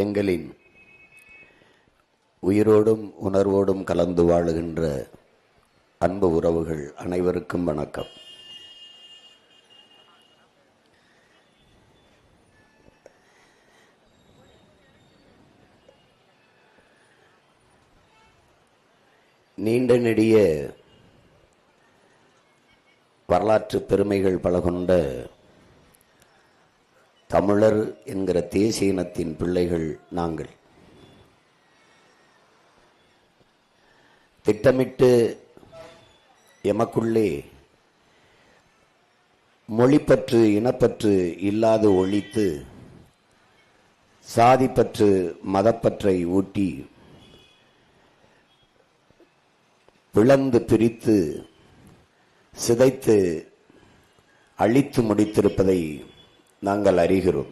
எங்களின் உயிரோடும் உணர்வோடும் கலந்து வாழுகின்ற அன்பு உறவுகள் அனைவருக்கும் வணக்கம். நீண்ட நெடிய வரலாற்று பெருமைகள் பல கொண்ட தமிழர் என்கிற தேசிய இனத்தின் பிள்ளைகள் நாங்கள். திட்டமிட்டு எமக்குள்ளே மொழிப்பற்று இனப்பற்று இல்லாது ஒழித்து சாதிப்பற்று மதப்பற்றை ஊட்டி பிளந்து பிரித்து சிதைத்து அழித்து முடித்திருப்பதை நாங்கள் அறிகிறோம்.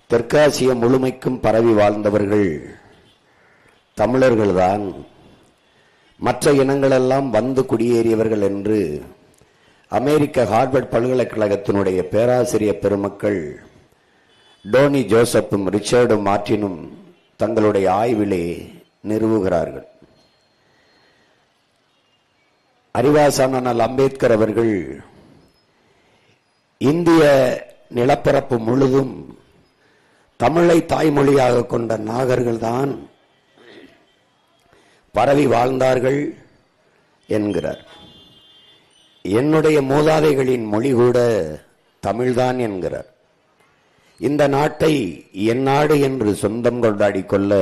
தெற்காசிய முழுமைக்கும் பரவி வாழ்ந்தவர்கள் தமிழர்கள்தான், மற்ற இனங்களெல்லாம் வந்து குடியேறியவர்கள் என்று அமெரிக்க ஹார்வர்ட் பல்கலைக்கழகத்தினுடைய பேராசிரியர் பெருமக்கள் டோனி ஜோசப்பும் ரிச்சர்டு மார்டினும் தங்களுடைய ஆய்விலே நிறுவுகிறார்கள். அறிவாசான அம்பேத்கர் அவர்கள் இந்திய நிலப்பரப்பு முழுதும் தமிழை தாய்மொழியாக கொண்ட நாகர்கள்தான் பரவி வாழ்ந்தார்கள் என்கிறார். என்னுடைய மூதாதைகளின் மொழி கூட தமிழ்தான் என்கிறார். இந்த நாட்டை என் நாடு என்று சொந்தம் கொண்டாடி கொள்ள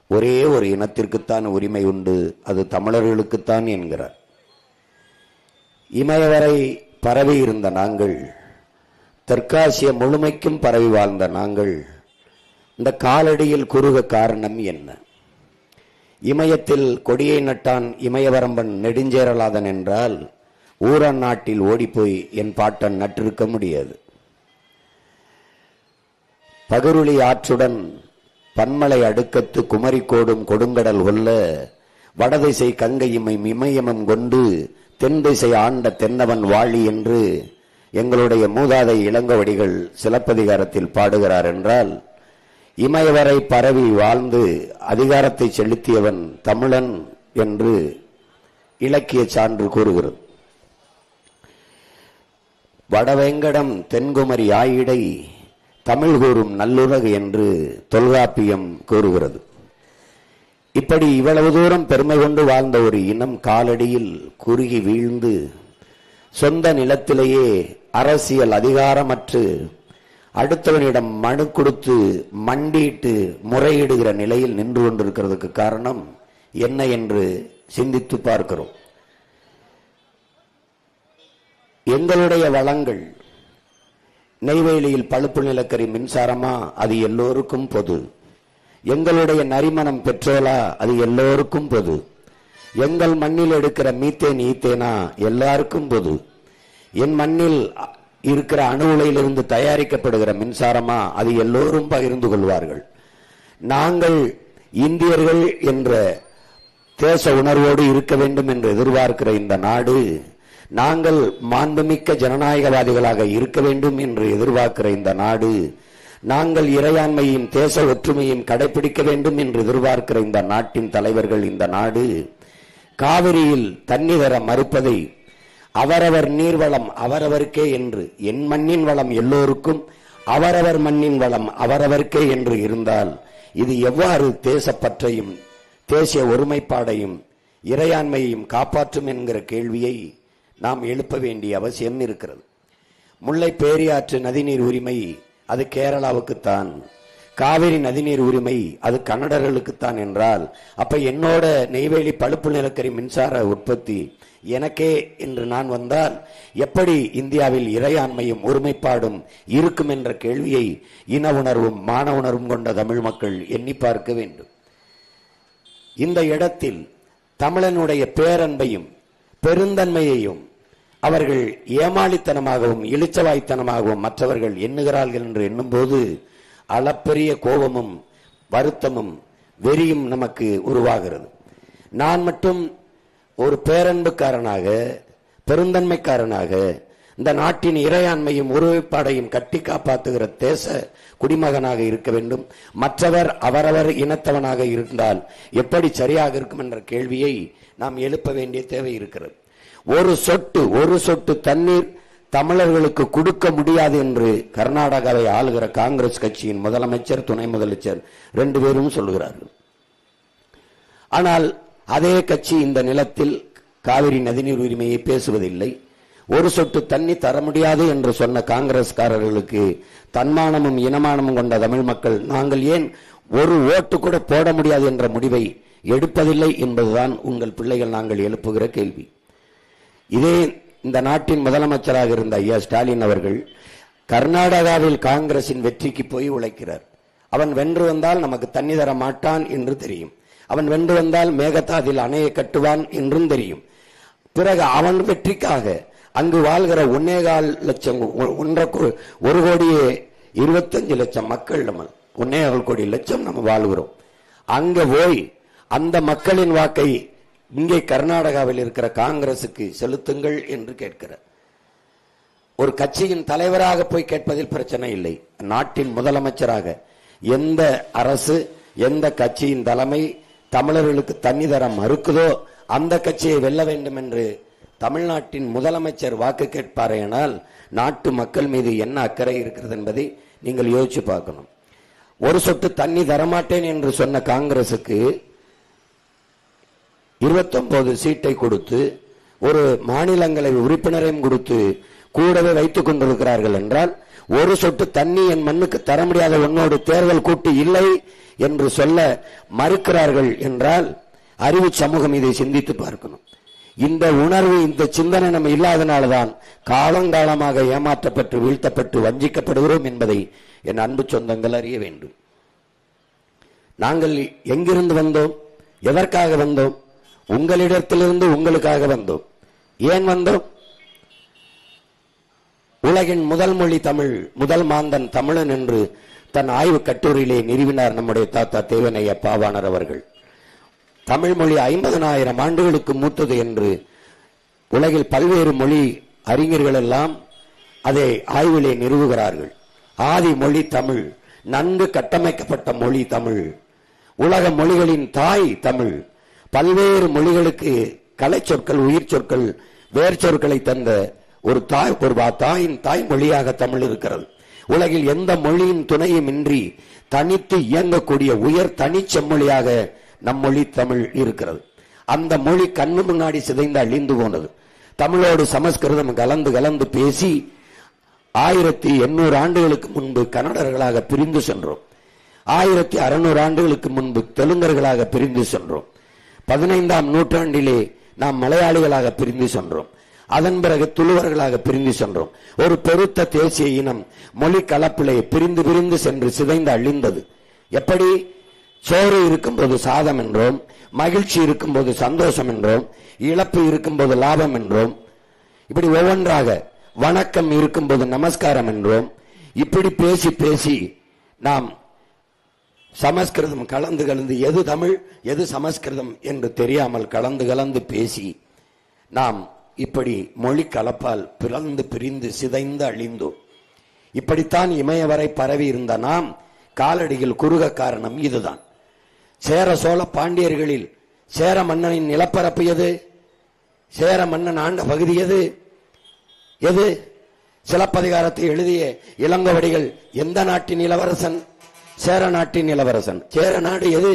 ஒரே ஒரு இனத்திற்குத்தான் உரிமை உண்டு, அது தமிழர்களுக்குத்தான் என்கிறார். இமயவரை பரவி இருந்த நாங்கள், தெற்காசிய முழுமைக்கும் பரவி வாழ்ந்த நாங்கள், இந்த காலடியில் குறுக காரணம் என்ன? இமயத்தில் கொடியை நட்டான் இமயவரம்பன் நெடுஞ்சேரலாதன் என்றால் ஊரன் நாட்டில் ஓடிப்போய் என் பாட்டன் நட்டிருக்க முடியாது. பகருளி ஆற்றுடன் பன்மலை அடுக்கத்து குமரிக்கோடும் கொடுங்கடல் கொல்ல வடதிசை கங்கையுமை இமயமும் கொண்டு தென் திசை ஆண்ட தென்னவன் வாழி என்று எங்களுடைய மூதாதை இளங்கவடிகள் சிலப்பதிகாரத்தில் பாடுகிறார் என்றால், இமயவரை பரவி வாழ்ந்து அதிகாரத்தை செலுத்தியவன் தமிழன் என்று இலக்கிய சான்று கூறுகிறது. வடவேங்கடம் தென்குமரி ஆயிடை தமிழ் கூறும் நல்லுலகு என்று தொல்காப்பியம் கூறுகிறது. இப்படி இவ்வளவு தூரம் பெருமை கொண்டு வாழ்ந்த ஒரு இனம் காலடியில் குறுகி வீழ்ந்து சொந்த நிலத்திலேயே அரசியல் அதிகாரமற்று அடுத்தவனிடம் மனு கொடுத்து மண்டியிட்டு முறையிடுகிற நிலையில் நின்று கொண்டிருக்கிறதுக்கு காரணம் என்ன என்று சிந்தித்து பார்க்கிறோம். எங்களுடைய வளங்கள், நெய்வேலியில் பழுப்பு நிலக்கரி மின்சாரமா, அது எல்லோருக்கும் பொது. எங்களுடைய நரிமணம் பெட்ரோலா, அது எல்லோருக்கும் பொது. எங்கள் மண்ணில் எடுக்கிற மீத்தேன் ஈத்தேனா எல்லாருக்கும் பொது. என் மண்ணில் இருக்கிற அணு உலையிலிருந்து தயாரிக்கப்படுகிற மின்சாரமா, அது எல்லோரும் பகிர்ந்து கொள்வார்கள். நாங்கள் இந்தியர்கள் என்ற தேச உணர்வோடு இருக்க வேண்டும் என்று எதிர்பார்க்கிற இந்த நாடு, நாங்கள் மாண்புமிக்க ஜனநாயகவாதிகளாக இருக்க வேண்டும் என்று எதிர்பார்க்கிற இந்த நாடு, நாங்கள் இறையாண்மையும் தேச ஒற்றுமையும் கடைபிடிக்க வேண்டும் என்று எதிர்பார்க்கிற இந்த நாட்டின் தலைவர்கள், இந்த நாடு காவிரியில் தண்ணீர் தர மறுப்பதை, அவரவர் நீர்வளம் அவரவருக்கே என்று, என் மண்ணின் வளம் எல்லோருக்கும், அவரவர் மண்ணின் வளம் அவரவருக்கே என்று இருந்தால் இது எவ்வாறு தேசப்பற்றையும் தேசிய ஒருமைப்பாடையும் இறையாண்மையையும் காப்பாற்றும் என்கிற கேள்வியை நாம் எழுப்ப வேண்டிய அவசியம் இருக்கிறது. முல்லை பேரியாற்று நதிநீர் உரிமை அது கேரளாவுக்குத்தான், காவிரி நதிநீர் உரிமை அது கன்னடர்களுக்குத்தான் என்றால், அப்ப என்னோட நெய்வேலி பழுப்பு நிலக்கரி மின்சார உற்பத்தி எனக்கே என்று நான் வந்தால் எப்படி இந்தியாவில் இறையாண்மையும் ஒருமைப்பாடும் இருக்கும் என்ற கேள்வியை இன உணர்வும் மான உணர்வும் கொண்ட தமிழ் மக்கள் எண்ணி பார்க்க வேண்டும். இந்த இடத்தில் தமிழனுடைய பேரன்பையும் பெருந்தன்மையையும் அவர்கள் ஏமாளித்தனமாகவும் இளிச்சவாய்த்தனமாகவும் மற்றவர்கள் எண்ணுகிறார்கள் என்று எண்ணும்போது அளப்பெரிய கோபமும் வருத்தமும் வெறியும் நமக்கு உருவாகிறது. நான் மட்டும் ஒரு பேரன்புக்காரனாக பெருந்தன்மைக்காரனாக இந்த நாட்டின் இறையாண்மையும் ஒருமைப்பாடையும் கட்டி காப்பாற்றுகிற தேச குடிமகனாக இருக்க வேண்டும். மற்றவர் அவரவர் இனத்தவனாக இருந்தால் எப்படி சரியாக இருக்கும் என்ற கேள்வியை நாம் எழுப்ப வேண்டிய தேவை இருக்கிறது. ஒரு சொட்டு தண்ணீர் தமிழர்களுக்கு கொடுக்க முடியாது என்று கர்நாடகாவை ஆளுகிற காங்கிரஸ் கட்சியின் முதலமைச்சர், துணை முதலமைச்சர் 2 பேரும் சொல்லுகிறார்கள். ஆனால் அதே கட்சி இந்த நிலத்தில் காவிரி நதிநீர் உரிமையை பேசுவதில்லை. ஒரு சொட்டு தண்ணி தர முடியாது என்று சொன்ன காங்கிரஸ்காரர்களுக்கு தன்மானமும் இனமானமும் கொண்ட தமிழ் மக்கள் நாங்கள் ஏன் ஒரு ஓட்டு கூட போட முடியாது என்ற முடிவை எடுப்பதில்லை என்பதுதான் உங்கள் பிள்ளைகள் நாங்கள் எழுப்புகிற கேள்வி. இதே இந்த நாட்டின் முதலமைச்சராக இருந்த ஐயா ஸ்டாலின் அவர்கள் கர்நாடகாவில் காங்கிரசின் வெற்றிக்கு போய் உழைக்கிறார். அவன் வென்று வந்தால் நமக்கு தண்ணி தர மாட்டான் என்று தெரியும். அவன் வென்று வந்தால் மேகதாதில் அணையை கட்டுவான் என்றும் தெரியும். பிறகு அவன் வெற்றிக்காக அங்கு வாழ்கிற 1.25 லட்சம் 1,25,00,000 மக்கள், நம்ம 1.25 கோடி லட்சம் நம்ம வாழ்கிறோம். அங்க போய் அந்த மக்களின் வாக்கை இங்கே கர்நாடகாவில் இருக்கிற காங்கிரசுக்கு செலுத்துங்கள் என்று கேட்கிறார். ஒரு கட்சியின் தலைவராக போய் கேட்பதில் பிரச்சனை இல்லை. நாட்டின் முதலமைச்சராக எந்த அரசு, எந்த கட்சியின் தலைமை தமிழர்களுக்கு தண்ணி தர மறுக்குதோ அந்த கட்சியை வெல்ல வேண்டும் என்று தமிழ்நாட்டின் முதலமைச்சர் வாக்கு கேட்பாரேனால் நாட்டு மக்கள் மீது என்ன அக்கறை இருக்கிறது என்பதை நீங்கள் யோசிச்சு பார்க்கணும். ஒரு சொட்டு தண்ணி தரமாட்டேன் என்று சொன்ன காங்கிரசுக்கு 29 சீட்டை கொடுத்து ஒரு மாநிலங்களவை உறுப்பினரையும் கொடுத்து கூடவே வைத்துக் கொண்டிருக்கிறார்கள் என்றால், ஒரு சொட்டு தண்ணி என் மண்ணுக்கு தர முடியாத உன்னோடு தேர்தல் கூட்டு இல்லை என்று சொல்ல மறுக்கிறார்கள் என்றால் அறிவு சமூகம் இதை சிந்தித்து பார்க்கணும். இந்த உணர்வு, இந்த சிந்தனை நம்ம இல்லாதனால்தான் காலங்காலமாக ஏமாற்றப்பட்டு வீழ்த்தப்பட்டு வஞ்சிக்கப்படுகிறோம் என்பதை என் அன்பு சொந்தங்கள் அறிய வேண்டும். நாங்கள் எங்கிருந்து வந்தோம்? எதற்காக வந்தோம்? உங்களிடத்திலிருந்து உங்களுக்காக வந்தோம். ஏன் வந்தோம்? உலகின் முதல் மொழி தமிழ், முதல் மாந்தன் தமிழன் என்று தன் ஆய்வு கட்டுரையிலே நிறுவினார் நம்முடைய தாத்தா தேவனைய பாவாணர் அவர்கள். தமிழ் மொழி 50,000 ஆண்டுகளுக்கு மூத்தது என்று உலகில் பல்வேறு மொழி அறிஞர்கள் எல்லாம் அதை ஆய்விலே நிறுவுகிறார்கள். ஆதி மொழி தமிழ், நன்கு கட்டமைக்கப்பட்ட மொழி தமிழ், உலக மொழிகளின் தாய் தமிழ். பல்வேறு மொழிகளுக்கு கலை சொற்கள், உயிர் சொற்கள், வேர் சொற்களை தந்த ஒரு தாயின் தாய்மொழியாக தமிழ் இருக்கிறது. உலகில் எந்த மொழியின் துணையும் இன்றி தனித்து இயங்கக்கூடிய உயர் தனி செம்மொழியாக நம் மொழி தமிழ் இருக்கிறது. அந்த மொழி கண்ணு முன்னாடி சிதைந்து அழிந்து போனது. தமிழோடு சமஸ்கிருதம் கலந்து கலந்து பேசி 1800 ஆண்டுகளுக்கு முன்பு கன்னடர்களாக பிரிந்து சென்றோம். 1600 ஆண்டுகளுக்கு முன்பு தெலுங்கர்களாக பிரிந்து சென்றோம். 15ஆம் நூற்றாண்டிலே நாம் மலையாளிகளாக பிரிந்து சென்றோம். அதன் பிறகு துளுவர்களாக பிரிந்து சென்றோம். ஒரு பெருத்த தேசிய இனம் மொழி கலப்பிலே பிரிந்து பிரிந்து சென்று சிதைந்து அழிந்தது. எப்படி? சோறு இருக்கும்போது சாதம் என்றோம், மகிழ்ச்சி இருக்கும்போது சந்தோஷம் என்றோம், இழப்பு இருக்கும்போது லாபம் என்றோம், இப்படி ஒவ்வொன்றாக வணக்கம் இருக்கும்போது நமஸ்காரம் என்றோம். இப்படி பேசி பேசி நாம் சமஸ்கிருதம் கலந்து கலந்து எது தமிழ் எது சமஸ்கிருதம் என்று தெரியாமல் கலந்து கலந்து பேசி நாம் இப்படி மொழி கலப்பால் பிளந்து பிரிந்து சிதைந்து அழிந்தோம். இப்படித்தான் இமயவரை பரவி இருந்த நாம் காலடியில் குறுக காரணம் இதுதான். சேர சோழ பாண்டியர்களில் சேர மன்னனின் நிலப்பரப்பு எது? சேர மன்னன் ஆண்ட பகுதி எது? எது? சிலப்பதிகாரத்தை எழுதிய இளங்கோவடிகள் எந்த நாட்டின் இளவரசன்? சேர நாட்டின் இளவரசன். சேர நாடு எது?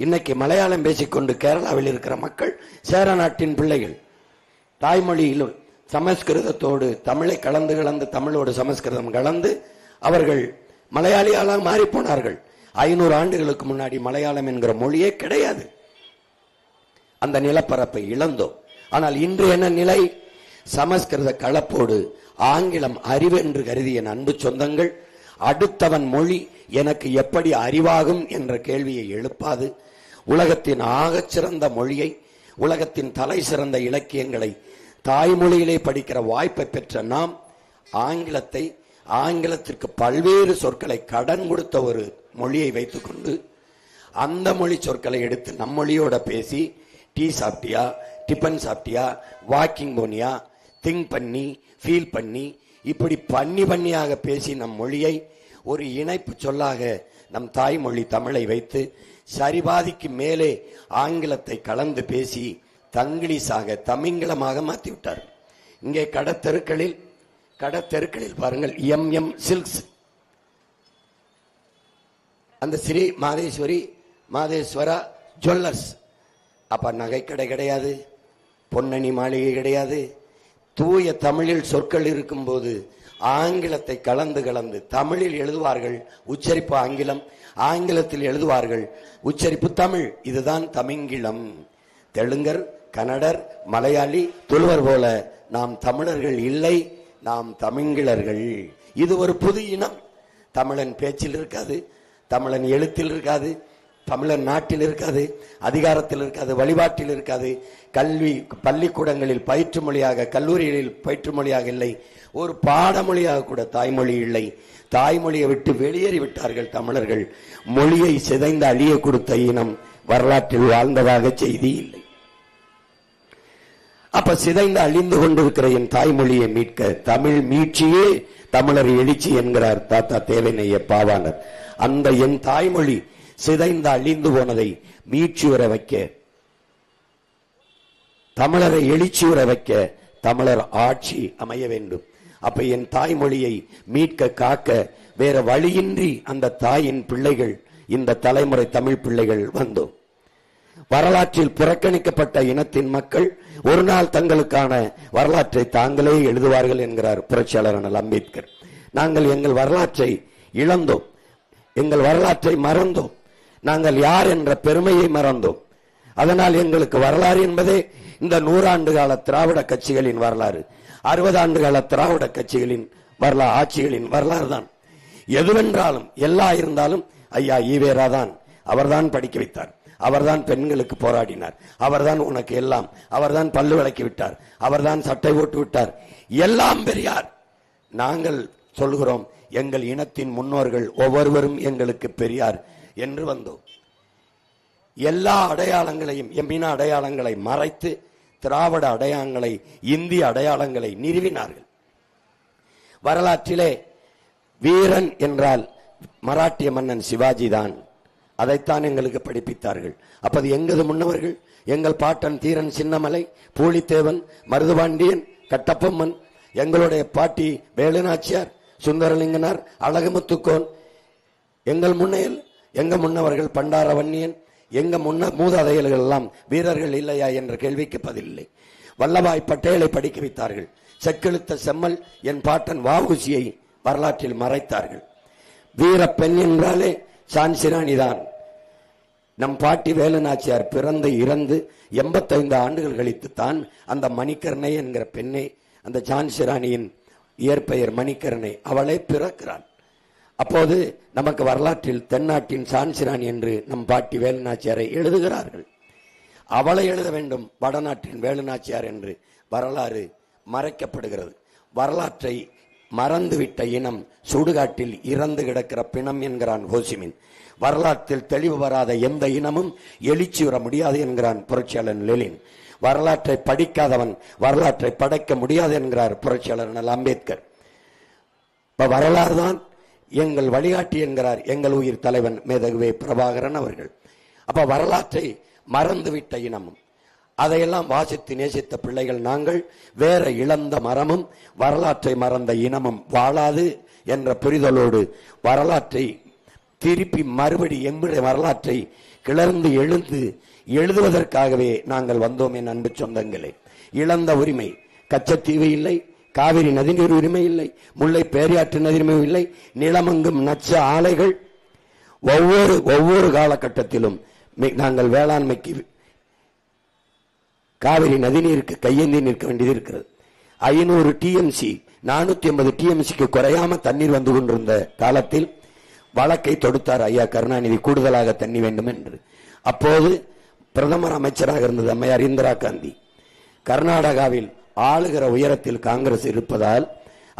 இன்னைக்கு மலையாளம் பேசிக்கொண்டு கேரளாவில் இருக்கிற மக்கள் சேர நாட்டின் பிள்ளைகள். தாய்மொழியில் சமஸ்கிருதத்தோடு தமிழை கலந்து கலந்து தமிழோடு சமஸ்கிருதம் கலந்து அவர்கள் மலையாளியால மாறி போனார்கள். 500 ஆண்டுகளுக்கு முன்னாடி மலையாளம் என்கிற மொழியே கிடையாது. அந்த நிலப்பரப்பை இழந்தோம். ஆனால் இன்று என்ன நிலை? சமஸ்கிருத கலப்போடு ஆங்கிலம் அறிவு என்று கருதிய அன்பு சொந்தங்கள் அடுத்தவன் மொழி எனக்கு எப்படி அறிவாகும் என்ற கேள்வியை எழுப்பாது. உலகத்தின் ஆகச்சிறந்த மொழியை, உலகத்தின் தலை சிறந்த இலக்கியங்களை தாய்மொழியிலே படிக்கிற வாய்ப்பை பெற்ற நாம் ஆங்கிலத்தை, ஆங்கிலத்திற்கு பல்வேறு சொற்களை கடன் கொடுத்த ஒரு மொழியை வைத்துக்கொண்டு அந்த மொழி சொற்களை எடுத்து நம் மொழியோட பேசி டீ சாப்பிட்டியா, டிபன் சாப்பிட்டியா, வாக்கிங் போனியா, திங்க் பண்ணி ஃபீல் பண்ணி இப்படி பண்ணியாக பேசி நம் மொழியை ஒரு இணைப்பு சொல்லாக நம் தாய்மொழி தமிழை வைத்து சரிபாதிக்கு மேலே ஆங்கிலத்தை கலந்து பேசி தங்கிலீஷாக தமிங்கிலமாக மாற்றிவிட்டார். இங்கே கடத்தெருக்களில் பாருங்கள், எம் சில்க்ஸ், அந்த ஸ்ரீ மாதேஸ்வரா ஜுவல்லர்ஸ். அப்ப நகைக்கடை கிடையாது, பொன்னணி மாளிகை கிடையாது. தூய தமிழில் சொற்கள் இருக்கும் போது ஆங்கிலத்தை கலந்து தமிழில் எழுதுவார்கள், உச்சரிப்பு ஆங்கிலம், ஆங்கிலத்தில் எழுதுவார்கள், உச்சரிப்பு தமிழ். இதுதான் தமிங்கிலம். தெலுங்கர், கன்னடர், மலையாளி, துளுவர் போல நாம் தமிழர்கள் இல்லை, நாம் தமிங்கிலர்கள். இது ஒரு புது இனம். தமிழன் பேச்சில் இருக்காது, தமிழன் எழுத்தில் இருக்காது, தமிழன் நாட்டில் இருக்காது, அதிகாரத்தில் இருக்காது, வழிபாட்டில் இருக்காது, கல்வி பள்ளிக்கூடங்களில் பயிற்று மொழியாக, கல்லூரிகளில் பயிற்று மொழியாக இல்லை, ஒரு பாடமொழியாக கூட தாய்மொழி இல்லை. தாய்மொழியை விட்டு வெளியேறி விட்டார்கள் தமிழர்கள். மொழியை சிதைந்து அழிய கொடுத்த இனம் வரலாற்றில் வாழ்ந்ததாக செய்தி இல்லை. அப்ப சிதைந்து அழிந்து கொண்டிருக்கிற என் தாய்மொழியை மீட்க தமிழ் மீட்சியே தமிழர் எழுச்சி என்கிறார் தாத்தா தேவனைய பாவாணர். அந்த என் தாய்மொழி சிதைந்து அழிந்து போனதை மீட்சியுற வைக்க, தமிழரை எழுச்சியுற வைக்க தமிழர் ஆட்சி அமைய வேண்டும். அப்ப என் தாய்மொழியை மீட்க காக்க வேற வழியின்றி அந்த தாயின் பிள்ளைகள், இந்த தலைமுறை தமிழ் பிள்ளைகள் வந்தோம். வரலாற்றில் புறக்கணிக்கப்பட்ட இனத்தின் மக்கள் ஒரு நாள் தங்களுக்கான வரலாற்றை தாங்களே எழுதுவார்கள் என்கிறார் புரட்சியாளர் அண்ணல் அம்பேத்கர். நாங்கள் எங்கள் வரலாற்றை இழந்தோம், எங்கள் வரலாற்றை மறந்தோம், நாங்கள் யார் என்ற பெருமையை மறந்தோம். அதனால் எங்களுக்கு வரலாறு என்பதே இந்த 100 ஆண்டு கால திராவிட கட்சிகளின் வரலாறு, 60 ஆண்டு கால திராவிட கட்சிகளின் வரலாறு, ஆட்சிகளின் வரலாறு தான். எதுவென்றாலும் எல்லா இருந்தாலும் ஐயா ஈவேரா தான், அவர்தான் படிக்க வைத்தார், அவர்தான் பெண்களுக்கு போராடினார், அவர்தான் உனக்கு எல்லாம், அவர்தான் பல்லு விளக்கி விட்டார், அவர்தான் சட்டை போட்டு விட்டார், எல்லாம் பெரியார். நாங்கள் சொல்கிறோம், எங்கள் இனத்தின் முன்னோர்கள் ஒவ்வொருவரும் எங்களுக்கு பெரியார் என்று வந்தோம். எல்லா அடையாளங்களையும், எம்மின அடையாளங்களை மறைத்து திராவிட அடையாளங்களை, இந்திய அடையாளங்களை நிறுவினார்கள். வரலாற்றிலே வீரன் என்றால் மராட்டிய மன்னன் சிவாஜி தான், அதைத்தான் எங்களுக்கு படிப்பித்தார்கள். அப்பது எங்களது முன்னவர்கள், எங்கள் பாட்டன் தீரன் சின்னமலை, பூலித்தேவன், மருதுபாண்டியன், கட்டப்பொம்மன், எங்களுடைய பாட்டி வேலுநாச்சியார், சுந்தரலிங்கனார், அழகுமுத்துக்கோன், எங்கள் முன்னையில் எங்க முன்னவர்கள் பண்டாரவன்னியன், எங்க மூதாதையர்கள் எல்லாம் வீரர்கள் இல்லையா என்ற கேள்விக்கு பதிலில்லை. வல்லபாய் பட்டேலை படிக்க வைத்தார்கள். செக்கெழுத்த செம்மல் என் பாட்டன் வஉசியை வரலாற்றில் மறைத்தார்கள். வீர பெண் என்றாலே சான்சிராணிதான். நம் பாட்டி வேலுநாச்சியார் பிறந்து இறந்து 85 ஆண்டுகள் கழித்து தான் அந்த மணிக்கர்ணை என்கிற பெண்ணை, அந்த ஜான்சிராணியின் இயற்பெயர் மணிக்கர்ணை, அவளை பிறக்கிறாள். அப்போது நமக்கு வரலாற்றில் தென்னாட்டின் சான்சிராணி என்று நம் பாட்டி வேலுநாச்சியாரை எழுதுகிறார்கள். அவளை எழுத வேண்டும், வடநாட்டின் வேலுநாச்சியார் என்று வரலாறு மறைக்கப்படுகிறது. வரலாற்றை மறந்துவிட்ட இனம் சுடுகாட்டில் இறந்து கிடக்கிற பிணம் என்கிறான் ஹோசிமின். வரலாற்றில் தெளிவு வராத எந்த இனமும் எழுச்சியுற முடியாது என்கிறான் புரட்சியாளர் லெனின். வரலாற்றை படிக்காதவன் வரலாற்றை படைக்க முடியாது என்கிறார் புரட்சியாளர் அண்ணல் அம்பேத்கர். வரலாறு தான் எங்கள் வழிகாட்டி என்கிறார் எங்கள் உயிர் தலைவன் மேதகுவே பிரபாகரன் அவர்கள். அப்ப வரலாற்றை மறந்துவிட்ட இனமும், அதையெல்லாம் வாசித்து நேசித்த பிள்ளைகள் நாங்கள். வேற இழந்த மரமும் வரலாற்றை மறந்த இனமும் வாழாது என்ற புரிதலோடு வரலாற்றை திருப்பி மறுபடி எம்முடைய வரலாற்றை கிளர்ந்து எழுதுவதற்காகவே நாங்கள் வந்தோம். என் அன்பு சொந்தங்களே, இழந்த உரிமை, கச்சத்தீவு இல்லை, காவிரி நதிநீர் உரிமை இல்லை, முல்லை பேரியாற்று நதியுரிமை இல்லை, நிலமங்கும் நச்ச ஆலைகள். ஒவ்வொரு காலகட்டத்திலும் நாங்கள் வேளாண்மைக்கு காவிரி நதிநீருக்கு கையேந்தி நிற்க வேண்டியது இருக்கிறது. 500 TMC 450 TMCக்கு குறையாம தண்ணீர் வந்து கொண்டிருந்த காலத்தில் வழக்கை தொடுத்தார் ஐயா கருணாநிதி, கூடுதலாக தண்ணி வேண்டும் என்று. அப்போது பிரதமர் அமைச்சராக இருந்தது அம்மையார் இந்திரா காந்தி. கர்நாடகாவில் ஆளுகிற உயரத்தில் காங்கிரஸ் இருப்பதால்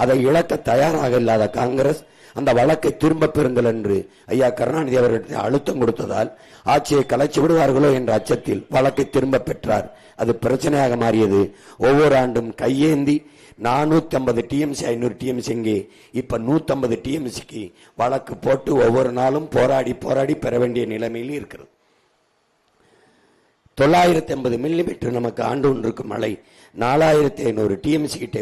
அதை இழக்க தயாராக இல்லாத காங்கிரஸ் அந்த வழக்கை திரும்ப பெறுங்கள் என்று ஐயா கருணாநிதி அவர்கள் அழுத்தம் கொடுத்ததால் ஆட்சியை கலைச்சு விடுவார்களோ என்ற அச்சத்தில் வழக்கை திரும்ப பெற்றார். அது பிரச்சனையாக மாறியது. ஒவ்வொரு ஆண்டும் கையேந்தி 450 டிஎம்சி 500 டிஎம்சி இங்கே இப்ப 150 டிஎம்சிக்கு வழக்கு போட்டு ஒவ்வொரு நாளும் போராடி போராடி பெற வேண்டிய நிலைமையில் இருக்கிறது. 980 மில்லிமீட்டர் நமக்கு ஆண்டு ஒன்றுக்கு மழை, 4500 டிஎம்சி கிட்ட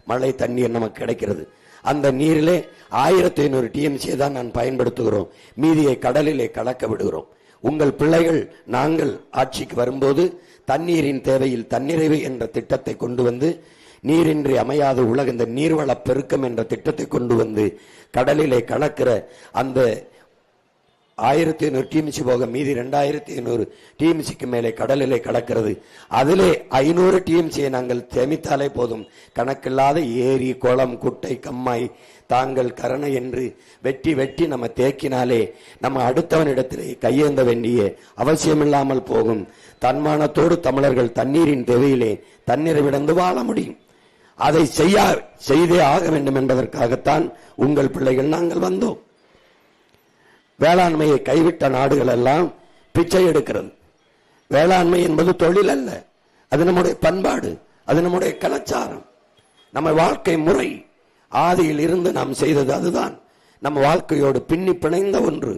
மழை தண்ணீர் நமக்கு கிடைக்கிறது. அந்த நீரிலே 1500 டிஎம்சியை தான் நான் பயன்படுத்துகிறோம். மீதியை கடலிலே கலக்க விடுகிறோம். உங்கள் பிள்ளைகள் நாங்கள் ஆட்சிக்கு வரும்போது தண்ணீரின் தேவையில் தன்னிறைவு என்ற திட்டத்தை கொண்டு வந்து, நீரின்றி அமையாத உலக இந்த நீர்வள பெருக்கம் என்ற திட்டத்தை கொண்டு வந்து கடலிலே கலக்கிற அந்த 1500 டிஎம்சி போக மீதி 2500 டிஎம்சிக்கு மேலே கடலிலே கலக்கிறது. அதிலே 500 டிஎம்சியை நாங்கள் சேமித்தாலே போதும். கணக்கில்லாத ஏரி, குளம், குட்டை, கம்மாய், தாங்கள் கரணை என்று வெட்டி வெட்டி நம்ம தேக்கினாலே நம்ம அடுத்தவனிடத்திலே கையேந்த வேண்டிய அவசியமில்லாமல் போகும். தன்மானத்தோடு தமிழர்கள் தண்ணீரின் தேவையிலே தண்ணீரை விடந்து வாழ முடியும். அதை செய்தே ஆக வேண்டும் என்பதற்காகத்தான் உங்கள் பிள்ளைகள் நாங்கள் வந்தோம். வேளாண்மையை கைவிட்ட நாடுகள் எல்லாம் பிச்சை எடுக்கிறது. வேளாண்மை என்பது தொழில் அல்ல, அது நம்முடைய பண்பாடு, அது நம்முடைய கலாச்சாரம், நம்ம வாழ்க்கை முறை. ஆதியில் இருந்து நாம் செய்தது அதுதான். நம்ம வாழ்க்கையோடு பின்னி பிணைந்த ஒன்று.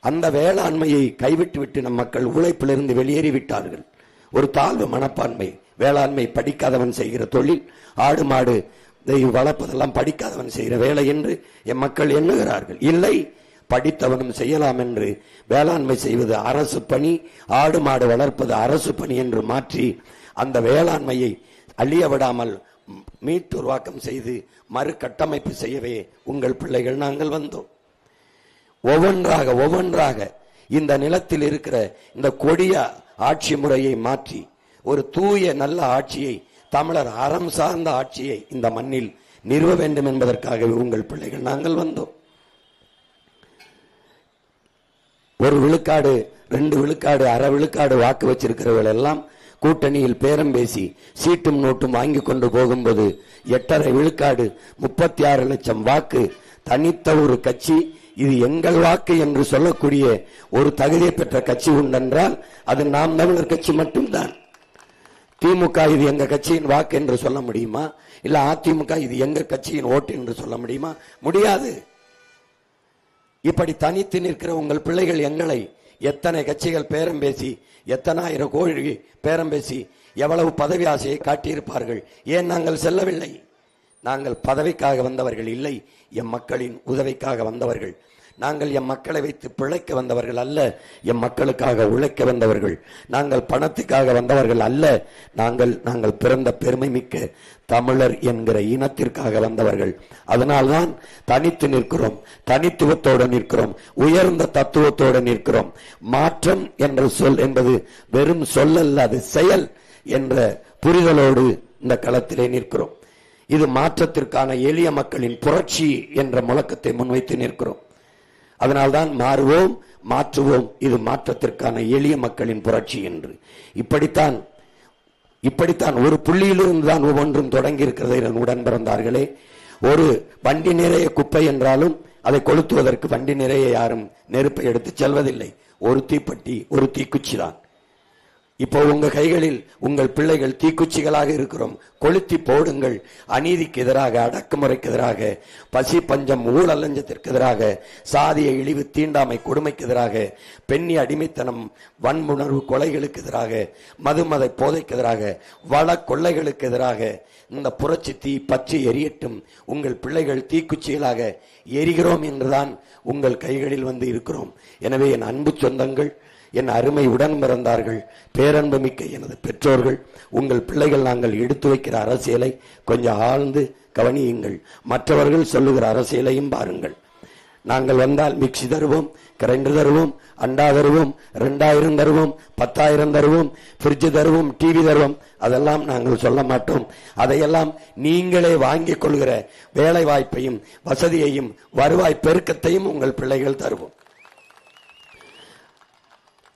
அந்த வேளாண்மையை கைவிட்டு விட்டு நம் மக்கள் உழைப்பிலிருந்து வெளியேறிவிட்டார்கள். ஒரு தாழ்வு மனப்பான்மை. வேளாண்மை படிக்காதவன் செய்கிற தொழில், ஆடு மாடு வளர்ப்பதெல்லாம் படிக்காதவன் செய்கிற வேலை என்று என் மக்கள் எண்ணுகிறார்கள். இல்லை, படித்தவனும் செய்யலாம் என்று வேளாண்மை செய்வது அரசு பணி, ஆடு மாடு வளர்ப்பது அரசு பணி என்று மாற்றி அந்த வேளாண்மையை அழிய விடாமல் மீட்டுருவாக்கம் செய்து மறு கட்டமைப்பு செய்யவே உங்கள் பிள்ளைகள் நாங்கள் வந்தோம். ஒவ்வொன்றாக இந்த நிலத்தில் இருக்கிற இந்த கொடிய ஆட்சி முறையை மாற்றி ஒரு தூய நல்ல ஆட்சியை, தமிழர் அறம் சார்ந்த ஆட்சியை இந்த மண்ணில் நிறுவ வேண்டும் என்பதற்காகவே உங்கள் பிள்ளைகள் நாங்கள் வந்தோம். 1 விழுக்காடு 2 விழுக்காடு அரை விழுக்காடு வாக்கு வச்சிருக்கிறவர்கள் எல்லாம் கூட்டணியில் பேரம் பேசி சீட்டும் நோட்டும் வாங்கி கொண்டு போகும்போது 8.5 விழுக்காடு 36 லட்சம் வாக்கு தனித்த ஒரு கட்சி, இது எங்கள் வாக்கு என்று சொல்லக்கூடிய ஒரு தகுதியை பெற்ற கட்சி உண்டென்றால் அது நாம் தமிழர் கட்சி மட்டும்தான். திமுக இது எங்க கட்சியின் வாக்கு என்று சொல்ல முடியுமா? இல்ல அதிமுக இது எங்க கட்சியின் ஓட்டு என்று சொல்ல முடியுமா? முடியாது. இப்படி தனித்து நிற்கிற உங்கள் பிள்ளைகள் எங்களை எத்தனை கட்சிகள் பேரம் பேசி, எத்தனை ஆயிரம் கோடி பேரம் பேசி எவ்வளவு பதவி ஆசையை காட்டியிருப்பார்கள். ஏன் நாங்கள் செல்லவில்லை? நாங்கள் பதவிக்காக வந்தவர்கள் இல்லை, எம் மக்களின் உதவிக்காக வந்தவர்கள். நாங்கள் எம் மக்களை வைத்து பிழைக்க வந்தவர்கள் அல்ல, எம் மக்களுக்காக உழைக்க வந்தவர்கள். நாங்கள் பணத்துக்காக வந்தவர்கள் அல்ல, நாங்கள் பிறந்த பெருமை மிக்க தமிழர் என்கிற இனத்திற்காக வந்தவர்கள். அதனால்தான் தனித்து நிற்கிறோம், தனித்துவத்தோடு நிற்கிறோம், உயர்ந்த தத்துவத்தோடு நிற்கிறோம். மாற்றம் என்ற சொல் என்பது வெறும் சொல் அல்ல, அது செயல் என்ற புரிதலோடு இந்த களத்திலே நிற்கிறோம். இது மாற்றத்திற்கான எளிய மக்களின் புரட்சி என்ற முழக்கத்தை முன்வைத்து நிற்கிறோம். அதனால்தான் மாறுவோம், மாற்றுவோம், இது மாற்றத்திற்கான எளிய மக்களின் புரட்சி என்று. இப்படித்தான் ஒரு புள்ளியிலிருந்து தான் ஒவ்வொன்றும் தொடங்கி இருக்கிறது. உடன் பிறந்தார்களே, ஒரு வண்டி நிறைய குப்பை என்றாலும் அதை கொளுத்துவதற்கு வண்டி நிறைய யாரும் நெருப்பை எடுத்து செல்வதில்லை. ஒரு தீப்பெட்டி, ஒரு தீக்குச்சி தான். இப்போ உங்க கைகளில் உங்கள் பிள்ளைகள் தீக்குச்சிகளாக இருக்கிறோம். கொளுத்தி போடுங்கள். அநீதிக்கு எதிராக, அடக்குமுறைக்கு எதிராக, பசி பஞ்சம் ஊழல் லஞ்சத்திற்கு எதிராக, சாதிய இழிவு தீண்டாமை கொடுமைக்கு எதிராக, பெண்ணி அடிமைத்தனம் வன்முணர்வு கொலைகளுக்கு எதிராக, மதுமத போதைக்கு எதிராக, வள கொள்ளைகளுக்கு எதிராக இந்த புரட்சி தீ பற்றி எரியட்டும். உங்கள் பிள்ளைகள் தீக்குச்சிகளாக எரிகிறோம் என்றுதான் உங்கள் கைகளில் வந்து இருக்கிறோம். எனவே என் அன்பு சொந்தங்கள், என் அருமை உடன் பிறந்தார்கள், பேரன்பு மிக்க எனது பெற்றோர்கள், உங்கள் பிள்ளைகள் நாங்கள் எடுத்து வைக்கிற அரசியலை கொஞ்சம் ஆழ்ந்து கவனியுங்கள். மற்றவர்கள் சொல்லுகிற அரசியலையும் பாருங்கள். நாங்கள் வந்தால் மிக்சி தருவோம், கிரைண்டர் தருவோம், அண்டா தருவோம், 2000 தருவோம், 10,000 தருவோம், பிரிட்ஜ் தருவோம், டிவி தருவோம், அதெல்லாம் நாங்கள் சொல்ல மாட்டோம். அதையெல்லாம் நீங்களே வாங்கிக் கொள்கிற வேலை வாய்ப்பையும் வசதியையும் வருவாய் பெருக்கத்தையும் உங்கள் பிள்ளைகள் தருவோம்.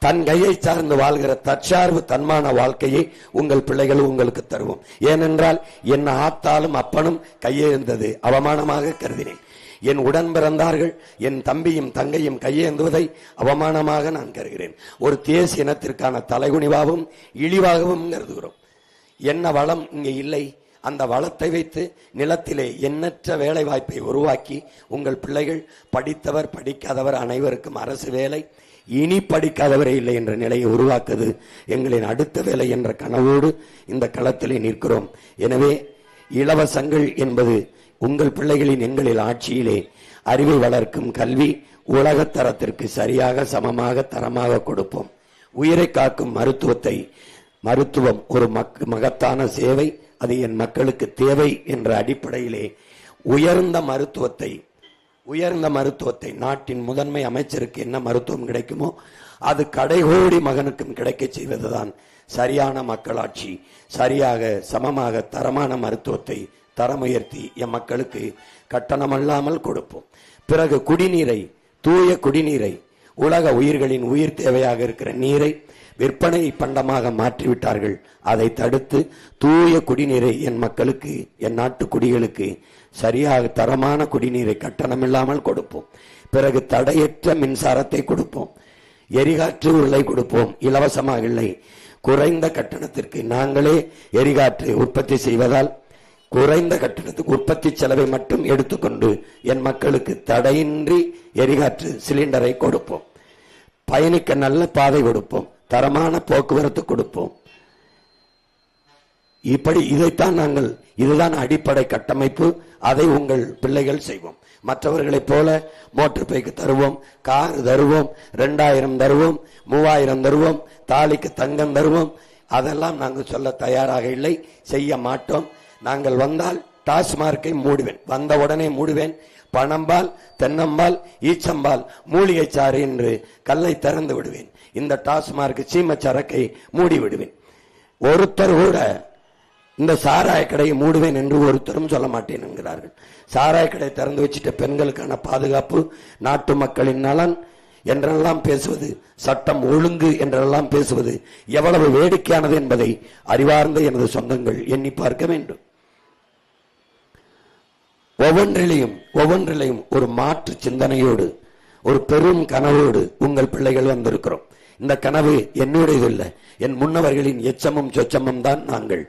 தன் கையை சார்ந்து வாழ்கிற தற்சார்பு தன்மான வாழ்க்கையை உங்கள் பிள்ளைகள் உங்களுக்கு தருவோம். ஏனென்றால் என் ஆத்தாலும் அப்பனும் கையேந்தது அவமானமாக கருதினேன். என் உடன் பிறந்தார்கள் என் தம்பியும் தங்கையும் கையேந்துவதை அவமானமாக நான் கருகிறேன். ஒரு தேசிய இனத்திற்கான தலைகுனிவாகவும் இழிவாகவும் கருதுகிறோம். என்ன வளம் இங்கே இல்லை, அந்த வளத்தை வைத்து நிலத்திலே எண்ணற்ற வேலை வாய்ப்பை உருவாக்கி உங்கள் பிள்ளைகள் படித்தவர் படிக்காதவர் அனைவருக்கும் அரசு வேலை, இனி படிக்காதவரே இல்லை என்ற நிலையை உருவாக்குவது எங்களின் அடுத்த வேலை என்ற கனவோடு இந்த களத்திலே நிற்கிறோம். எனவே இலவசங்கள் என்பது உங்கள் பிள்ளைகளின் எங்களின் ஆட்சியிலே அறிவை வளர்க்கும் கல்வி உலகத்தரத்திற்கு சரியாக சமமாக தரமாக கொடுப்போம். உயிரை காக்கும் மருத்துவம் ஒரு மகத்தான சேவை, அது என் மக்களுக்கு தேவை என்ற அடிப்படையிலே உயர்ந்த மருத்துவத்தை நாட்டின் முதன்மை அமைச்சருக்கு என்ன மருத்துவம் கிடைக்குமோ அது கடைகோடி மகனுக்கும் கிடைக்க செய்வதுதான் சரியான மக்களாட்சி. சரியாக சமமாக தரமான மருத்துவத்தை தரமுயர்த்தி என் மக்களுக்கு கட்டணமல்லாமல் கொடுப்போம். பிறகு குடிநீரை, தூய குடிநீரை, உலக உயிர்களின் உயிர் தேவையாக இருக்கிற நீரை விற்பனை பண்டமாக மாற்றிவிட்டார்கள். அதை தடுத்து தூய குடிநீரை என் மக்களுக்கு, என் நாட்டு குடிகளுக்கு சரியாக தரமான குடிநீரை கட்டணமில்லாமல் கொடுப்போம். பிறகு தடையற்ற மின்சாரத்தை கொடுப்போம். எரிகாற்று உருளை கொடுப்போம், இலவசமாக இல்லை, குறைந்த கட்டணத்திற்கு. நாங்களே எரிகாற்று உற்பத்தி செய்வதால் குறைந்த கட்டணத்துக்கு உற்பத்தி செலவை மட்டும் எடுத்துக்கொண்டு என் மக்களுக்கு தடையின்றி எரிகாற்று சிலிண்டரை கொடுப்போம். பயணிக்க நல்ல பாதை கொடுப்போம், தரமான போக்குவரத்து கொடுப்போம். இப்படி இதுதான் அடிப்படை கட்டமைப்பு. அதை உங்கள் பிள்ளைகள் செய்வோம். மற்றவர்களைப் போல மோட்டர் பைக்கு தருவோம், கார் தருவோம், 2000 தருவோம், 3000 தருவோம், தாலிக்கு தங்கம் தருவோம், அதெல்லாம் நாங்கள் சொல்ல தயாராக இல்லை, செய்ய மாட்டோம். நாங்கள் வந்தால் டாஸ்மார்க்கை மூடுவேன், வந்த உடனே மூடுவேன். பணம்பால், தென்னம்பால், ஈச்சம்பால், மூலிகை சாறு என்று கல்லை திறந்து விடுவேன். இந்த டாஸ்மார்க் சீம சரக்கை மூடி விடுவேன். ஒருத்தர் கூட இந்த சாராய கடையை மூடுவேன் என்று ஒருத்தரும் சொல்ல மாட்டேன் என்கிறார்கள். சாராய கடை திறந்து வச்சுட்ட பெண்களுக்கான பாதுகாப்பு, நாட்டு மக்களின் நலன் என்றெல்லாம் பேசுவது, சட்டம் ஒழுங்கு என்றெல்லாம் பேசுவது எவ்வளவு வேடிக்கையானது என்பதை அறிவார்ந்த எனது சொந்தங்கள் எண்ணி பார்க்க வேண்டும். ஒவ்வொன்றிலையும் ஒரு மாற்று சிந்தனையோடு, ஒரு பெரும் கனவோடு உங்கள் பிள்ளைகள் வந்திருக்கிறோம். இந்த கனவு என்னுடையது இல்லை, என் முன்னவர்களின் எச்சமும் சொச்சமும் தான் நாங்கள்.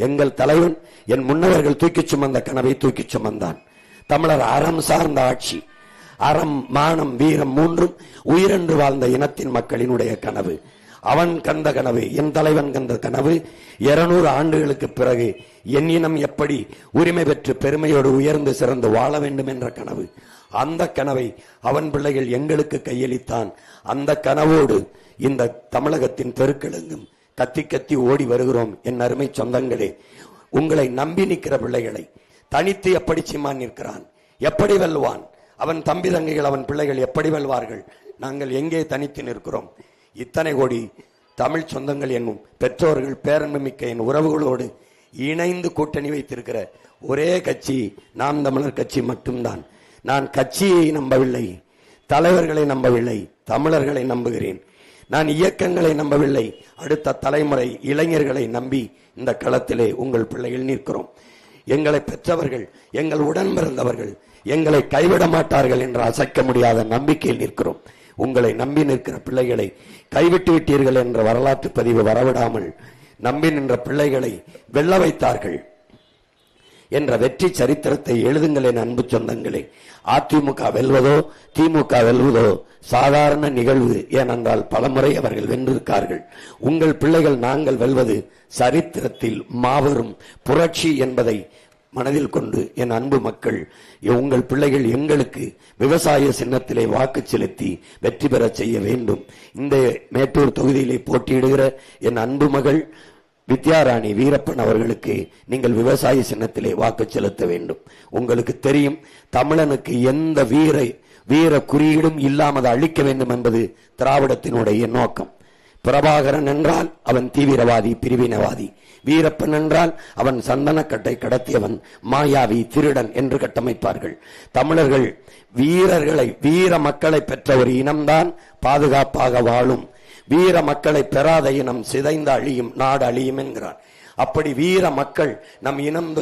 எங்கள் தலைவன் என் முன்னவர்கள் தூக்கி சுமந்த கனவை தூக்கி சுமந்தான். தமிழர் அறம் சார்ந்த ஆட்சி, அறம், மானம், வீரம் மூன்றும் உயிரென்று வாழ்ந்த இனத்தின் மக்களினுடைய கனவு. அவன் கண்ட கனவு, என் தலைவன் கண்ட கனவு 200 ஆண்டுகளுக்கு பிறகு என் இனம் எப்படி உரிமை பெற்று பெருமையோடு உயர்ந்து சிறந்து வாழ வேண்டும் என்ற கனவு. அந்த கனவை அவன் பிள்ளைகள் எங்களுக்கு கையளித்தான். அந்த கனவோடு இந்த தமிழகத்தின் தெருக்களெங்கும் கத்தி கத்தி ஓடி வருகிறோம். என் அருமை சொந்தங்களே, உங்களை நம்பி நிற்கிற பிள்ளைகளை தனித்து எப்படி சீமான் நிற்கிறான், எப்படி வெல்வான், அவன் தம்பி தங்கைகள், அவன் பிள்ளைகள் எப்படி வெல்வார்கள்? நாங்கள் எங்கே தனித்து நிற்கிறோம்? இத்தனை கோடி தமிழ் சொந்தங்கள் என்னும் பெற்றோர்கள், பேரன்பு மிக்க என் உறவுகளோடு இணைந்து கூட்டணி வைத்திருக்கிற ஒரே கட்சி நாம் தமிழர் கட்சி மட்டும்தான். நான் கட்சியை நம்பவில்லை, தலைவர்களை நம்பவில்லை, தமிழர்களை நம்புகிறேன். நான் இயக்கங்களை நம்பவில்லை, அடுத்த தலைமுறை இளைஞர்களை நம்பி இந்த களத்திலே உங்கள் பிள்ளைகள் நிற்கிறோம். எங்களை பெற்றவர்கள், எங்கள் உடன் பிறந்தவர்கள் எங்களை கைவிட மாட்டார்கள் என்ற அசைக்க முடியாத நம்பிக்கையில் நிற்கிறோம். உங்களை நம்பி நிற்கிற பிள்ளைகளை கைவிட்டு விட்டீர்கள் என்ற வரலாற்று பதிவு வரவிடாமல் நம்பி நின்ற பிள்ளைகளை வெல்ல வைத்தார்கள் என்ற வெற்றி சரித்திரத்தை எழுதுங்கள் என் அன்பு சொந்தங்களே. அதிமுக வெல்வதோ திமுக வெல்வதோ சாதாரண நிகழ்வு. ஏனென்றால் பலமுறை அவர்கள் வென்றிருக்கார்கள். உங்கள் பிள்ளைகள் நாங்கள் வெல்வது சரித்திரத்தில் மாபெரும் புரட்சி என்பதை மனதில் கொண்டு என் அன்பு மக்கள், உங்கள் பிள்ளைகள் எங்களுக்கு விவசாய சின்னத்திலே வாக்கு செலுத்தி வெற்றி பெற செய்ய வேண்டும். இந்த மேட்டூர் தொகுதியிலே போட்டியிடுகிற என் அன்பு மகள் வித்யாராணி வீரப்பன் அவர்களுக்கு நீங்கள் விவசாய சின்னத்திலே வாக்கு செலுத்த வேண்டும். உங்களுக்கு தெரியும், தமிழனுக்கு எந்த வீர குறியீடும் இல்லாமல் அழிக்க வேண்டும் என்பது திராவிடத்தினுடைய நோக்கம். பிரபாகரன் என்றால் அவன் தீவிரவாதி, பிரிவினவாதி. வீரப்பன் என்றால் அவன் சந்தனக்கட்டை கடத்தியவன், மாயாவி, திருடன் என்று கட்டமைப்பார்கள். தமிழர்கள் வீர மக்களை பெற்ற ஒரு இனம்தான் பாதுகாப்பாக வாழும். வீர மக்களை பெறாத இனம் சிதைந்த அழியும், நாடு அழியும் என்கிறார். அப்படி வீர மக்கள் நம்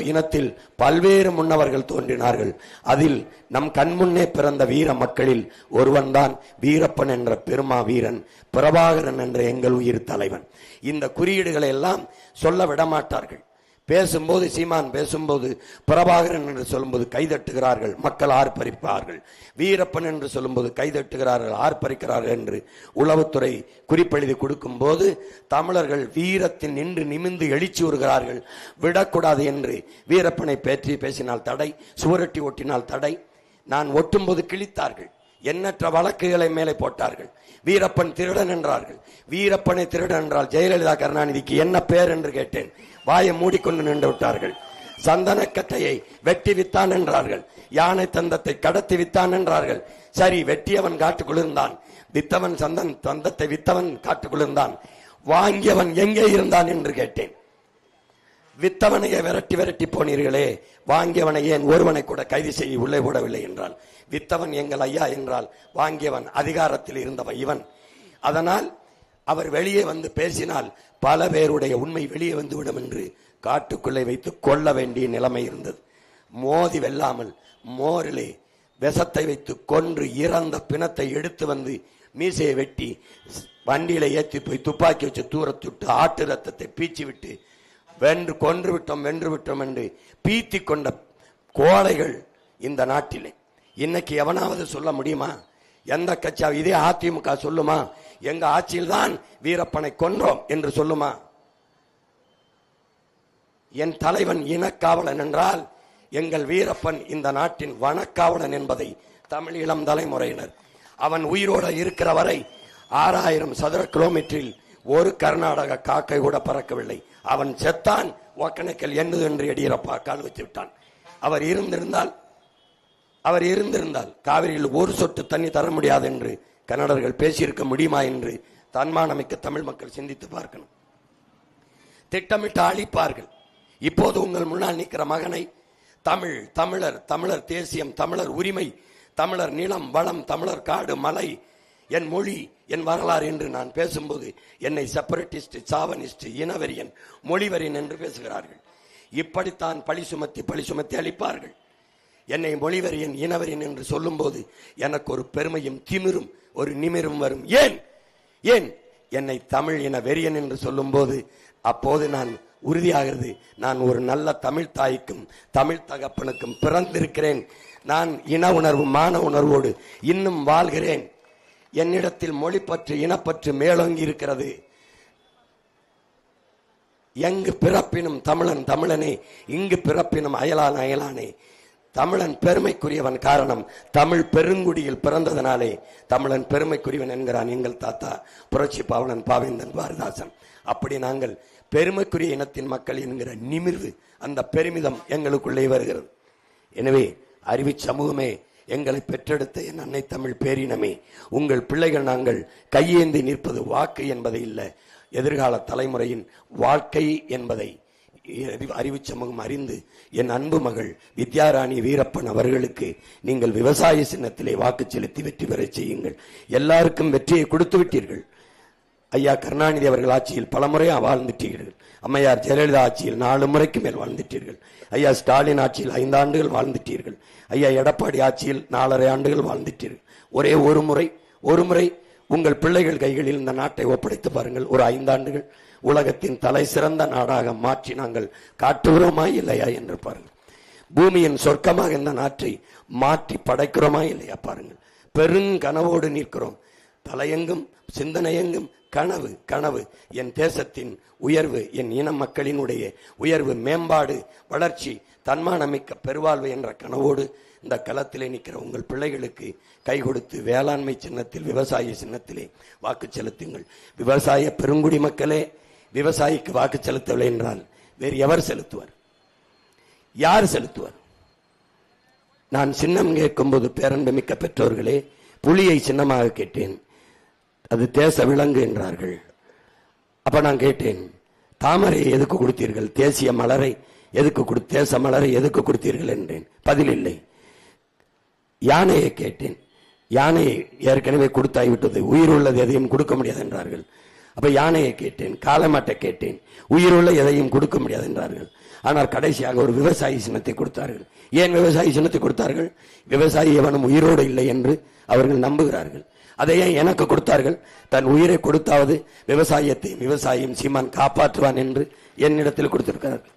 இனத்தில் பல்வேறு முன்னவர்கள் தோன்றினார்கள். அதில் நம் கண்முன்னே பிறந்த வீர மக்களில் ஒருவன்தான் வீரப்பன் என்ற பெருமா வீரன், பிரபாகரன் என்ற எங்கள் உயிர் தலைவன். இந்த குறியீடுகளை எல்லாம் சொல்ல விடமாட்டார்கள். பேசும்போது, சீமான் பேசும்போது பிரபாகரன் என்று சொல்லும்போது கைதட்டுகிறார்கள், மக்கள் ஆர்ப்பரிப்பார்கள். வீரப்பன் என்று சொல்லும்போது கைதட்டுகிறார்கள், ஆர்ப்பரிக்கிறார்கள் என்று உளவுத்துறை குறிப்பெழுதி கொடுக்கும் போது தமிழர்கள் வீரத்தில் நின்று நிமிர்ந்து எழுச்சி வருகிறார்கள். விடக்கூடாது என்று வீரப்பனை பற்றி பேசினால் தடை, சுவரொட்டி ஒட்டினால் தடை. நான் ஒட்டும்போது கிழித்தார்கள், எண்ணற்ற வழக்குகளை மேலே போட்டார்கள். வீரப்பன் திருடன் என்றார்கள். வீரப்பனை திருடன் என்றால் ஜெயலலிதா கருணாநிதிக்கு என்ன பேர் என்று கேட்டேன். வாயை மூடிக்கொண்டு நின்று விட்டார்கள். சந்தனக்கட்டையை வெட்டி வித்தான் என்றார்கள். யானை தந்தத்தை கடத்தி வித்தான் என்றார்கள். சரி, வெட்டியவன் காட்டுக்குள்ளிருந்தான், வித்தவன் தந்தத்தை வித்தவன் காட்டுக்குள்ளிருந்தான், வாங்கியவன் எங்கே இருந்தான் என்று கேட்டேன். வித்தவனையை விரட்டி விரட்டி போனீர்களே, வாங்கியவனை ஏன் ஒருவனை கூட கைது செய்ய உள்ளே போடவில்லை என்றால், வித்தவன் எங்கள் ஐயா என்றால் வாங்கியவன் அதிகாரத்தில் இருந்தவன் இவன். அதனால் அவர் வெளியே வந்து பேசினால் பல பேருடைய உண்மை வெளியே வந்துவிடும் என்று காட்டுக்குள்ளே வைத்து கொள்ள வேண்டிய நிலைமை இருந்தது. மோதி வெல்லாமல் மோரிலே விஷத்தை வைத்து கொன்று இறந்த பிணத்தை எடுத்து வந்து மீசையை வெட்டி வண்டியில ஏற்றி போய் துப்பாக்கி வச்சு தூரத்துட்டு ஆட்டு ரத்தத்தை பீச்சி விட்டு கொன்று விட்டோம் வென்று விட்டோம் என்று பீத்தி கொண்ட கோழைகள் இந்த நாட்டிலே. இன்னைக்கு எவனாவது சொல்ல முடியுமா? எந்த கட்சியாவது இதே அதிமுக சொல்லுமா எங்க ஆட்சியில் தான் வீரப்பனை கொன்றோம் என்று சொல்லுமா? என் தலைவன் இனக்காவலன் என்றால் எங்கள் வீரப்பன் இந்த நாட்டின் வனக்காவலன் என்பதை தமிழ் இளம் தலைமுறையினர், அவன் உயிரோடு இருக்கிற வரை 6000 சதுர கிலோமீட்டரில் ஒரு கர்நாடக காக்கை கூட பறக்கவில்லை. அவன் செத்தான், ஒக்கணைக்கல் என்னது என்று எடியூரப்பா கால் வச்சு விட்டான். அவர் இருந்திருந்தால் காவிரியில் ஒரு சொட்டு தண்ணி தர முடியாது என்று கன்னடர்கள் பேசியிருக்க முடியுமா என்று தன்மானமிக்க தமிழ் மக்கள் சிந்தித்து பார்க்கணும். திட்டமிட்டு அழிப்பார்கள். இப்போது உங்கள் முன்னால் நிற்கிற மகனை தமிழர் தேசியம், தமிழர் உரிமை, தமிழர் நிலம் வளம், தமிழர் காடு மலை, என் மொழி என் வரலாறு என்று நான் பேசும்போது என்னை செப்பரேட்டிஸ்ட், சாவனிஸ்ட், இனவெறியன், மொழிவெறியன் என்று பேசுகிறார்கள். இப்படித்தான் பழி சுமத்தி அளிப்பார்கள். என்னை மொழிவெறியன், இனவெறியன் என்று சொல்லும் போது எனக்கு ஒரு பெருமையும் திமிரும் ஒரு நிமிரும் வரும். ஏன் என்னை தமிழ் இன வெறியன் என்று சொல்லும் போது அப்போது நான் உறுதியாகிறது, நான் ஒரு நல்ல தமிழ் தாய்க்கும் தமிழ் தகப்பனுக்கும் பிறந்திருக்கிறேன். நான் இன உணர்வு மான உணர்வோடு இன்னும் வாழ்கிறேன். என்னிடத்தில் மொழிப்பற்று இனப்பற்று மேலோங்கி இருக்கிறது. எங்கு பிறப்பினும் தமிழன் தமிழனே, இங்கு பிறப்பினும் அயலான் அயலானே. தமிழன் பெருமைக்குரியவன். காரணம், தமிழ் பெருங்குடியில் பிறந்ததனாலே தமிழன் பெருமைக்குரியவன் என்கிறான் எங்கள் தாத்தா புரட்சி பாவலன் பாவேந்தன் பாரதாசன். அப்படி நாங்கள் பெருமைக்குரிய இனத்தின் மக்கள் என்கிற நிமிர்வு, அந்த பெருமிதம் எங்களுக்குள்ளே வருகிறது. எனவே அறிவி சமூகமே, எங்களை பெற்றெடுத்த என் அன்னை தமிழ் பேரினமே, உங்கள் பிள்ளைகள் நாங்கள் கையேந்தி நிற்பது வாக்கு என்பதை இல்லை, எதிர்கால தலைமுறையின் வாழ்க்கை என்பதை அறிவு சமூகம் அறிந்து என் அன்பு மகள் வித்யாராணி வீரப்பன் அவர்களுக்கு நீங்கள் விவசாய சின்னத்திலே வாக்கு செலுத்தி வெற்றி பெற செய்யுங்கள். எல்லாருக்கும் வெற்றியை கொடுத்து விட்டீர்கள். ஐயா கருணாநிதி அவர்கள் ஆட்சியில் பல முறை வாழ்ந்துட்டீர்கள். அம்மையார் ஜெயலலிதா ஆட்சியில் 4 முறைக்கு மேல் வாழ்ந்துட்டீர்கள். ஐயா ஸ்டாலின் ஆட்சியில் 5 ஆண்டுகள் வாழ்ந்துட்டீர்கள். ஐயா எடப்பாடி ஆட்சியில் 4.5 ஆண்டுகள் வாழ்ந்துட்டீர்கள். ஒரே ஒரு முறை உங்கள் பிள்ளைகள் கைகளில் இந்த நாட்டை ஒப்படைத்து பாருங்கள். ஒரு 5 ஆண்டுகள் உலகத்தின் தலை சிறந்த நாடாக மாற்றி நாங்கள் காட்டுகிறோமா இல்லையா என்று பாருங்கள். பூமியின் சொர்க்கமாக இந்த நாட்டை மாற்றி படைக்கிறோமா இல்லையா பாருங்கள். பெருங்கனவோடு நிற்கிறோம். தலையெங்கும் சிந்தனையெங்கும் கனவு. என் தேசத்தின் உயர்வு, என் இன மக்களினுடைய உயர்வு, மேம்பாடு, வளர்ச்சி, தன்மானமிக்க பெருவாழ்வு என்ற கனவோடு இந்த களத்திலே நிற்கிற உங்கள் பிள்ளைகளுக்கு கை கொடுத்து வேளாண்மை சின்னத்தில், விவசாய சின்னத்திலே வாக்கு செலுத்துங்கள். விவசாய பெருங்குடி மக்களே, விவசாயிக்கு வாக்கு செலுத்தவில்லை என்றால் வேறு எவர் செலுத்துவார்? யார் செலுத்துவார்? நான் சின்னம் கேட்கும் போது பேரன்புமிக்க பெற்றோர்களே, புலியை சின்னமாக கேட்டேன். அது தேச விலங்கு என்றார்கள். அப்ப நான் கேட்டேன், தாமரையை எதுக்கு கொடுத்தீர்கள்? தேசிய மலரை எதுக்கு தேச மலரை எதுக்கு கொடுத்தீர்கள் என்றேன். பதில் இல்லை. யானையை கேட்டேன், யானையை ஏற்கனவே கொடுத்தாய்விட்டது, உயிர் உள்ளது எதையும் கொடுக்க முடியாது என்றார்கள். அப்ப யானையை கேட்டேன், காளமாட்டை கேட்டேன், உயிருள்ள எதையும் கொடுக்க முடியாது என்றார்கள். ஆனால் கடைசியாக ஒரு விவசாயி சின்னத்தை கொடுத்தார்கள். ஏன் விவசாயி சின்னத்தை கொடுத்தார்கள்? விவசாயி எவனும் உயிரோடு இல்லை என்று அவர்கள் நம்புகிறார்கள். அதை ஏன் எனக்கு கொடுத்தார்கள்? தன் உயிரை கொடுத்தாவது விவசாயியும் சீமான் காப்பாற்றுவான் என்று என்னிடத்தில் கொடுத்திருக்கிறார்கள்.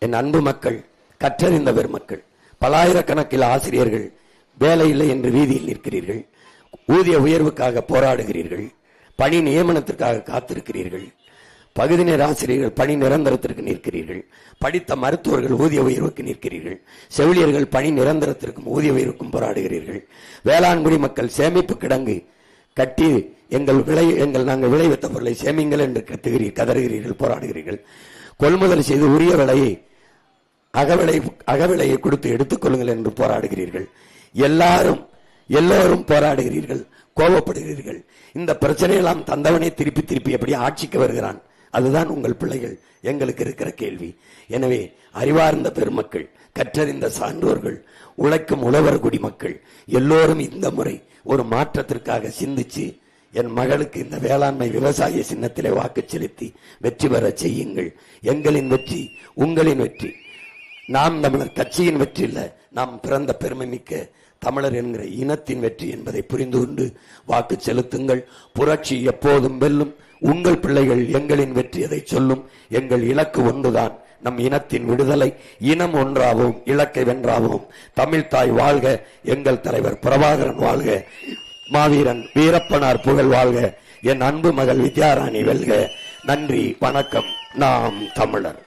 என் அன்பு மக்கள், கற்றறிந்த பெருமக்கள், பல்லாயிரக்கணக்கில் ஆசிரியர்கள் வேலை இல்லை என்று வீதியில் நிற்கிறீர்கள், ஊதிய உயர்வுக்காக போராடுகிறீர்கள், பணி நியமனத்திற்காக காத்திருக்கிறீர்கள், பகுதி நேர ஆசிரியர்கள் பணி நிரந்தரத்திற்கு நிற்கிறீர்கள், படித்த மருத்துவர்கள் ஊதிய உயர்வுக்கு நிற்கிறீர்கள், செவிலியர்கள் பணி நிரந்தரத்திற்கும் ஊதிய உயர்வுக்கும் போராடுகிறீர்கள், வேளாண்குடி மக்கள் சேமிப்பு கிடங்கு கட்டி நாங்கள் விளைவித்த பொருளை சேமிங்கள் என்று கதறுகிறீர்கள், போராடுகிறீர்கள், கொள்முதல் செய்து உரிய விலையை அகவிலையை கொடுத்து எடுத்துக் கொள்ளுங்கள் என்று போராடுகிறீர்கள். எல்லோரும் போராடுகிறீர்கள், கோபப்படுகிறீர்கள். இந்த பிரச்சனையெல்லாம் தந்தவனே திருப்பி எப்படி ஆட்சிக்கு வருகிறான்? அதுதான் உங்கள் பிள்ளைகள் எங்களுக்கு இருக்கிற கேள்வி. எனவே அறிவார்ந்த பெருமக்கள், கற்றறிந்த சான்றோர்கள், உழைக்கும் உழவர் குடிமக்கள் எல்லோரும் இந்த முறை ஒரு மாற்றத்திற்காக சிந்திச்சு என் மகளுக்கு இந்த வேளாண்மை விவசாய சின்னத்திலே வாக்கு செலுத்தி வெற்றி பெற செய்யுங்கள். எங்களின் வெற்றி உங்களின் வெற்றி. நாம் தமிழர் கட்சியின் வெற்றி இல்ல, நாம் பிறந்த பெருமை மிக்க தமிழர் என்கிற இனத்தின் வெற்றி என்பதை புரிந்து கொண்டு வாக்கு செலுத்துங்கள். புரட்சி எப்போதும் வெல்லும். உங்கள் பிள்ளைகள் எங்களின் வெற்றி அதை சொல்லும். எங்கள் இலக்கு ஒன்றுதான், நம் இனத்தின் விடுதலை. இனம் ஒன்றாவோம், இலக்கை வென்றாவோம். தமிழ் தாய் வாழ்க, எங்கள் தலைவர் பிரபாகரன் வாழ்க, மாவீரன் வீரப்பனார் புகழ் வாழ்க, என் அன்பு மகள் வித்யாராணி வெல்க. நன்றி, வணக்கம். நாம் தமிழர்.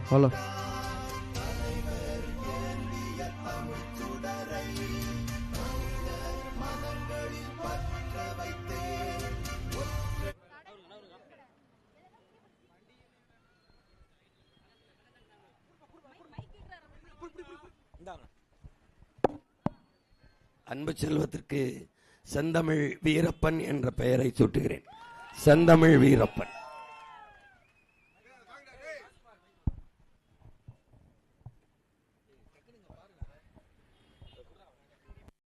ஹலோ அன்பு செல்வத்திற்கு செந்தமிழ் வீரப்பன் என்ற பெயரை சூட்டுகிறேன். செந்தமிழ் வீரப்பன்.